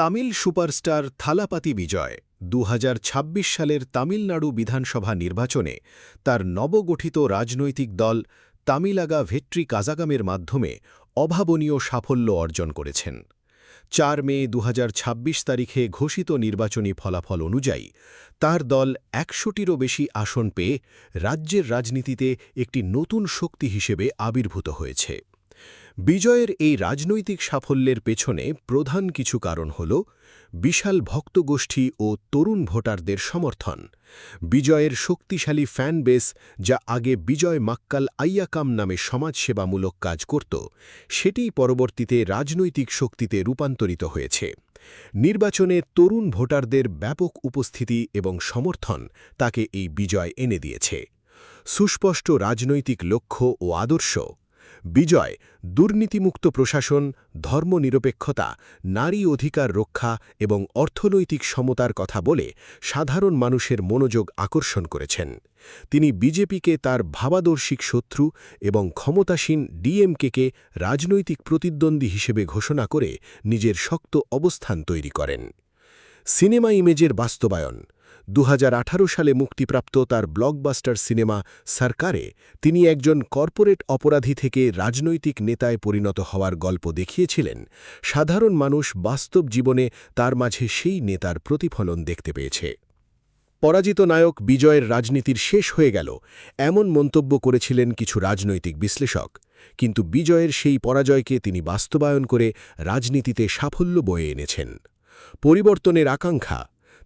Tamil superstar Thalapathy বিজয় ২০২৬ সালের তামিলনাড়ু বিধানসভা নির্বাচনে তার নবগঠিত রাজনৈতিক দল তামিলাগা ভেট্রি কাজাগামের মাধ্যমে অভাবনীয় সাফল্য অর্জন করেছেন। ৪ মে ২০২৬ তারিখে ঘোষিত নির্বাচনী ফলাফল অনুযায়ী তার দল ১০০টিরও বেশি আসন পেয়ে রাজ্যের রাজনীতিতে একটি নতুন শক্তি হিসেবে আবির্ভূত হয়েছে। বিজয়ের এই রাজনৈতিক সাফল্যের পেছনে প্রধান কিছু কারণ হল বিশাল ভক্তগোষ্ঠী ও তরুণ ভোটারদের সমর্থন, বিজয়ের শক্তিশালী ফ্যান বেস যা আগে বিজয় মাক্কাল আইয়াকাম নামে সমাজসেবামূলক কাজ করত, সেটিই পরবর্তীতে রাজনৈতিক শক্তিতে রূপান্তরিত হয়েছে। নির্বাচনে তরুণ ভোটারদের ব্যাপক উপস্থিতি এবং সমর্থন তাকে এই বিজয় এনে দিয়েছে। সুস্পষ্ট রাজনৈতিক লক্ষ্য ও আদর্শ বিজয় দুর্নীতিমুক্ত প্রশাসন, ধর্মনিরপেক্ষতা, নারী অধিকার রক্ষা এবং অর্থনৈতিক সমতার কথা বলে সাধারণ মানুষের মনোযোগ আকর্ষণ করেছেন। তিনি বিজেপিকে তার ভাবাদর্শিক শত্রু এবং ক্ষমতাসীন ডিএমকেকে রাজনৈতিক প্রতিদ্বন্দ্বী হিসেবে ঘোষণা করে নিজের শক্ত অবস্থান তৈরি করেন। সিনেমা ইমেজের বাস্তবায়ন ২০১৮ সালে মুক্তিপ্রাপ্ত তার ব্লকবাস্টার সিনেমা সরকারে তিনি একজন কর্পোরেট অপরাধী থেকে রাজনৈতিক নেতায় পরিণত হওয়ার গল্প দেখিয়েছিলেন। সাধারণ মানুষ বাস্তব জীবনে তার মাঝে সেই নেতার প্রতিফলন দেখতে পেয়েছে। পরাজিত নায়ক বিজয়ের রাজনীতির শেষ হয়ে গেল এমন মন্তব্য করেছিলেন কিছু রাজনৈতিক বিশ্লেষক, কিন্তু বিজয়ের সেই পরাজয়কে তিনি বাস্তবায়ন করে রাজনীতিতে সাফল্য বয়ে এনেছেন। পরিবর্তনের আকাঙ্ক্ষা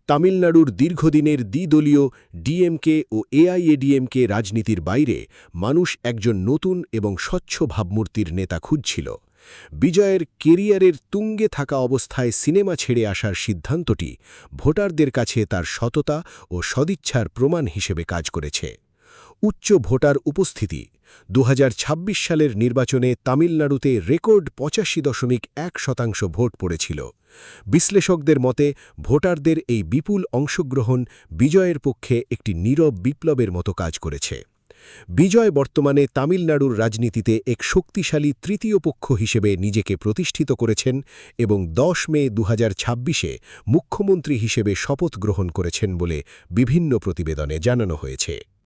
তামিলনাড়ুর দীর্ঘদিনের দ্বিদলীয় ডিএমকে ও এআইএডিএমকে রাজনীতির বাইরে মানুষ একজন নতুন এবং স্বচ্ছ ভাবমূর্তির নেতা খুঁজছিল। বিজয়ের কেরিয়ারের তুঙ্গে থাকা অবস্থায় সিনেমা ছেড়ে আসার সিদ্ধান্তটি ভোটারদের কাছে তার সততা ও সদিচ্ছার প্রমাণ হিসেবে কাজ করেছে। উচ্চ ভোটার উপস্থিতি ২০২৬ সালের নির্বাচনে তামিলনাড়ুতে রেকর্ড ৮৫.১% ভোট পড়েছিল। বিশ্লেষকদের মতে ভোটারদের এই বিপুল অংশগ্রহণ বিজয়ের পক্ষে একটি নীরব বিপ্লবের মতো কাজ করেছে। বিজয় বর্তমানে তামিলনাড়ুর রাজনীতিতে এক শক্তিশালী তৃতীয় পক্ষ হিসেবে নিজেকে প্রতিষ্ঠিত করেছেন এবং ১০ মে ২০২৬-এ মুখ্যমন্ত্রী হিসেবে শপথ গ্রহণ করেছেন বলে বিভিন্ন প্রতিবেদনে জানানো হয়েছে।